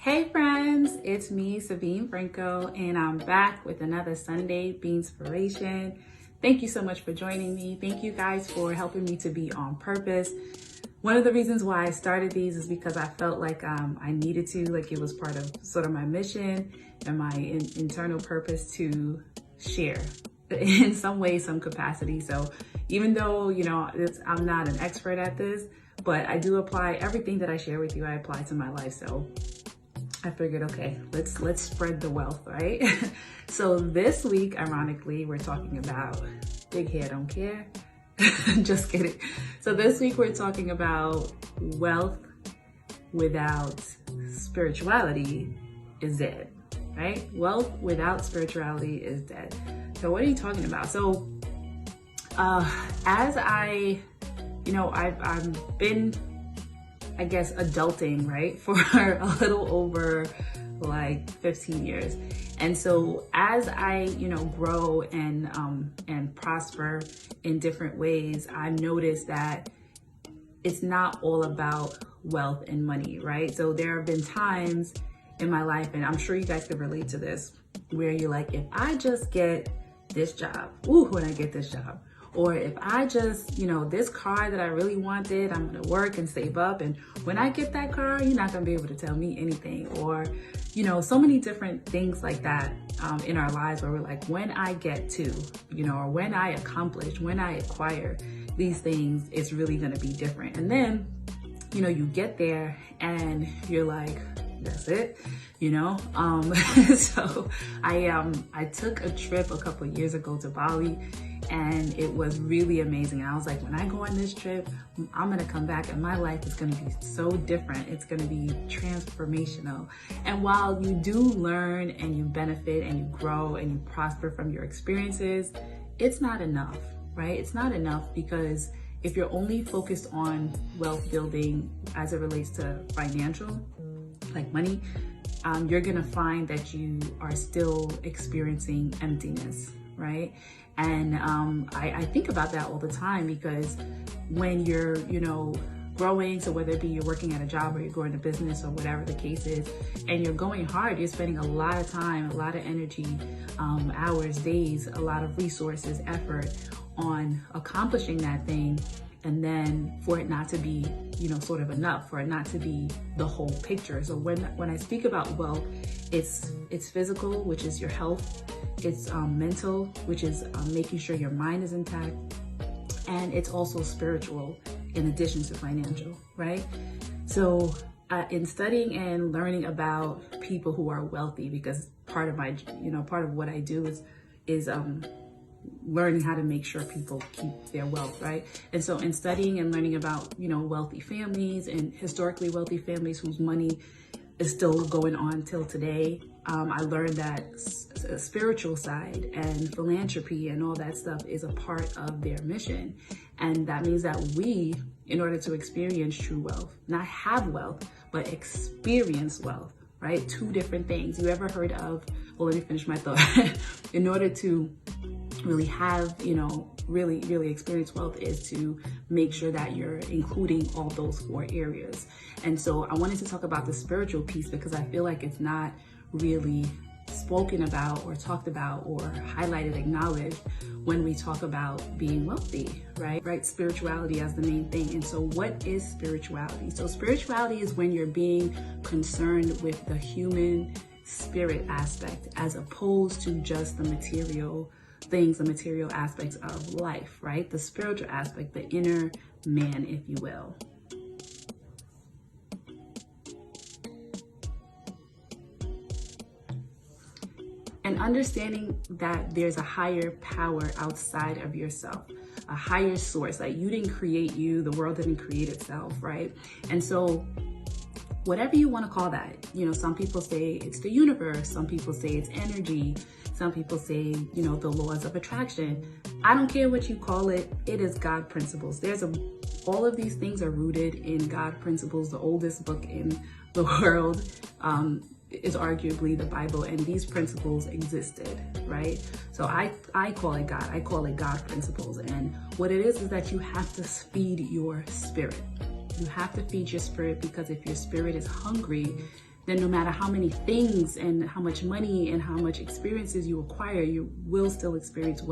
Hey friends, it's me, Sabine Franco, and I'm back with another Sunday Beanspiration. Thank you so much for joining me. Thank you guys for helping me to be on purpose. One of the reasons why I started these is because I felt like I needed to, like it was part of sort of my mission and my internal purpose to share in some way, some capacity. So even though, I'm not an expert at this, but I do apply everything that I share with you, I apply to my life. So I figured, okay, let's spread the wealth, right? So this week, ironically, we're talking about big hair don't care. Just kidding. So this week we're talking about wealth without spirituality is dead, right? Wealth without spirituality is dead. So what are you talking about? So as I've been, I guess, adulting, right, for a little over like 15 years. And so as I, grow and prosper in different ways, I've noticed that it's not all about wealth and money, right? So there have been times in my life, and I'm sure you guys could relate to this, where you're like, if I just get this job, when I get this job, or if I just, this car that I really wanted, I'm gonna work and save up. And when I get that car, you're not gonna be able to tell me anything. Or, so many different things like that in our lives where we're like, when I get to, or when I accomplish, when I acquire these things, it's really gonna be different. And then, you get there and you're like, that's it, So I took a trip a couple of years ago to Bali, and it was really amazing. I was like, when I go on this trip, I'm gonna come back and my life is gonna be so different. It's gonna be transformational. And while you do learn and you benefit and you grow and you prosper from your experiences, it's not enough, right? It's not enough, because if you're only focused on wealth building as it relates to financial, like money, you're gonna find that you are still experiencing emptiness, right? And I think about that all the time, because when you're, growing, so whether it be you're working at a job or you're growing a business or whatever the case is, and you're going hard, you're spending a lot of time, a lot of energy, hours, days, a lot of resources, effort on accomplishing that thing. And then for it not to be, sort of enough, for it not to be the whole picture. So when I speak about wealth, it's physical, which is your health. It's mental, which is making sure your mind is intact. And it's also spiritual in addition to financial, right? So in studying and learning about people who are wealthy, because part of my, part of what I do is learning how to make sure people keep their wealth, right? And so in studying and learning about, wealthy families and historically wealthy families whose money is still going on till today, I learned that spiritual side and philanthropy and all that stuff is a part of their mission. And that means that we, in order to experience true wealth, not have wealth, but experience wealth, right? Two different things. You ever heard of, well, let me finish my thought. In order to really have, really experience wealth is to make sure that you're including all those four areas. And so I wanted to talk about the spiritual piece, because I feel like it's not really spoken about or talked about or highlighted, acknowledged when we talk about being wealthy, right? Spirituality as the main thing. And so what is spirituality? So spirituality is when you're being concerned with the human spirit aspect, as opposed to just the material things, the material aspects of life, right? The spiritual aspect, the inner man, if you will. And understanding that there's a higher power outside of yourself, a higher source, like you didn't create you, the world didn't create itself, right? And so whatever you want to call that, some people say it's the universe, some people say it's energy, some people say, the laws of attraction. I don't care what you call it, it is God principles. All of these things are rooted in God principles. The oldest book in the world is arguably the Bible, and these principles existed, right? So I call it God. I call it God principles. And what it is that you have to feed your spirit. You have to feed your spirit, because if your spirit is hungry, then no matter how many things and how much money and how much experiences you acquire, you will still experience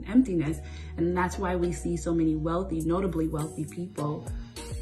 emptiness. And that's why we see so many wealthy, notably wealthy people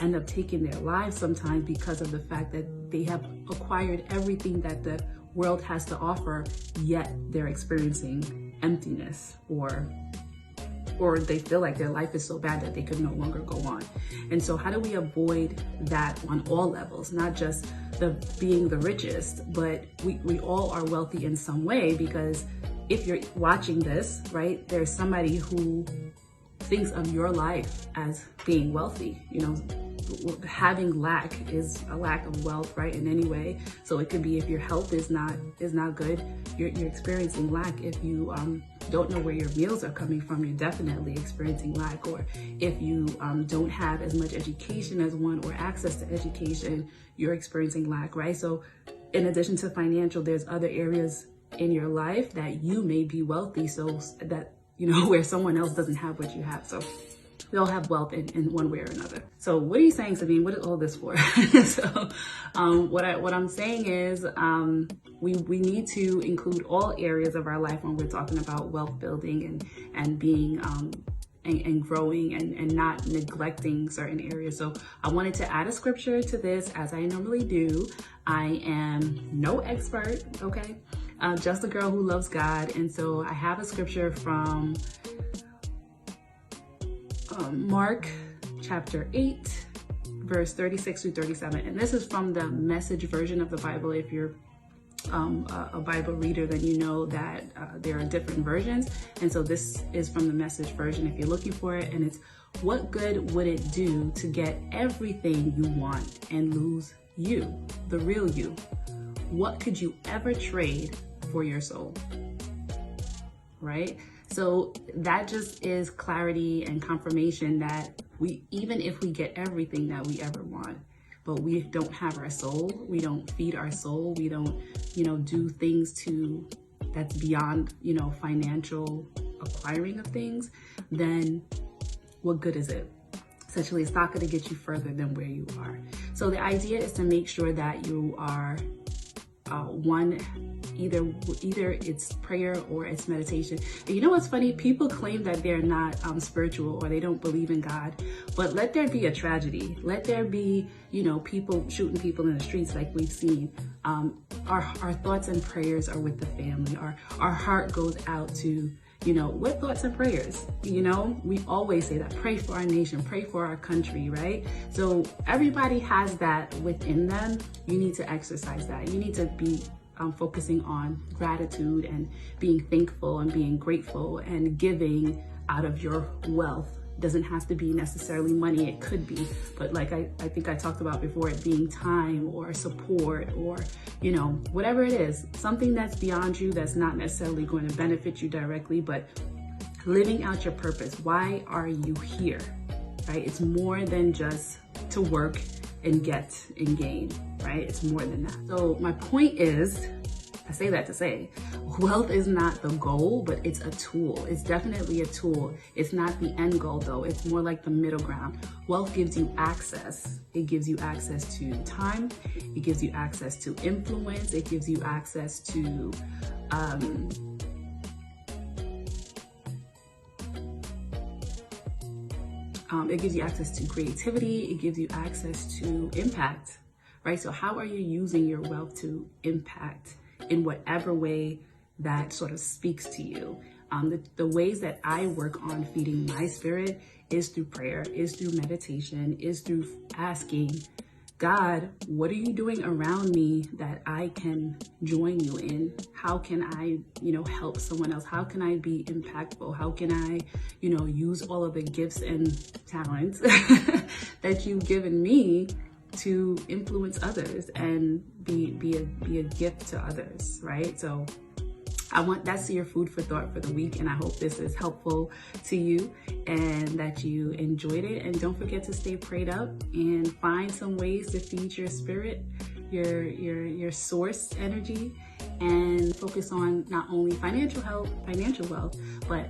end up taking their lives sometimes, because of the fact that they have acquired everything that the world has to offer, yet they're experiencing emptiness, or they feel like their life is so bad that they could no longer go on. And so how do we avoid that on all levels, not just being the richest, but we all are wealthy in some way? Because if you're watching this, right, there's somebody who thinks of your life as being wealthy. You know, having lack is a lack of wealth, right, in any way. So it could be if your health is not good, you're experiencing lack. If you don't know where your meals are coming from, you're definitely experiencing lack. Or if you don't have as much education as one, or access to education, you're experiencing lack, right? So in addition to financial, there's other areas in your life that you may be wealthy, so that, you know, where someone else doesn't have what you have. So we all have wealth in one way or another. So what are you saying, Sabine? What is all this for? So what I'm saying is we need to include all areas of our life when we're talking about wealth building and being and growing and not neglecting certain areas. So I wanted to add a scripture to this, as I normally do. I am no expert, okay? Just a girl who loves God. And so I have a scripture from Mark chapter 8, verse 36 through 37. And this is from the Message version of the Bible. If you're a Bible reader, then you know that there are different versions. And so this is from the Message version if you're looking for it. And it's, what good would it do to get everything you want and lose you, the real you? What could you ever trade for your soul? Right? So that just is clarity and confirmation that even if we get everything that we ever want, but we don't have our soul, we don't feed our soul, we don't, do things that's beyond, financial acquiring of things, then what good is it? Essentially, it's not going to get you further than where you are. So the idea is to make sure that you are either it's prayer or it's meditation. And you know what's funny? People claim that they're not spiritual, or they don't believe in God, but let there be a tragedy. Let there be, people shooting people in the streets like we've seen. Our thoughts and prayers are with the family. Our heart goes out to, what thoughts and prayers? We always say that, pray for our nation, pray for our country, right? So everybody has that within them. You need to exercise that. You need to be focusing on gratitude and being thankful and being grateful and giving out of your wealth. Doesn't have to be necessarily money, it could be, but like I think I talked about before, it being time or support or, whatever it is, something that's beyond you, that's not necessarily going to benefit you directly, but living out your purpose. Why are you here, right? It's more than just to work and get and gain, right? It's more than that. So my point is, I say that to say, wealth is not the goal, but it's a tool. It's definitely a tool. It's not the end goal though. It's more like the middle ground. Wealth gives you access. It gives you access to time. It gives you access to influence. It gives you access to, it gives you access to creativity. It gives you access to impact, right? So how are you using your wealth to impact in whatever way that sort of speaks to you? The ways that I work on feeding my spirit is through prayer, is through meditation, is through asking God, what are you doing around me that I can join you in? How can I, help someone else? How can I be impactful? How can I, use all of the gifts and talents that you've given me to influence others and be a gift to others, right? So that's your food for thought for the week, and I hope this is helpful to you and that you enjoyed it. And don't forget to stay prayed up and find some ways to feed your spirit, your source energy, and focus on not only financial wealth, but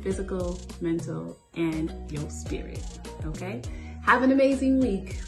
physical, mental, and your spirit. Okay? Have an amazing week.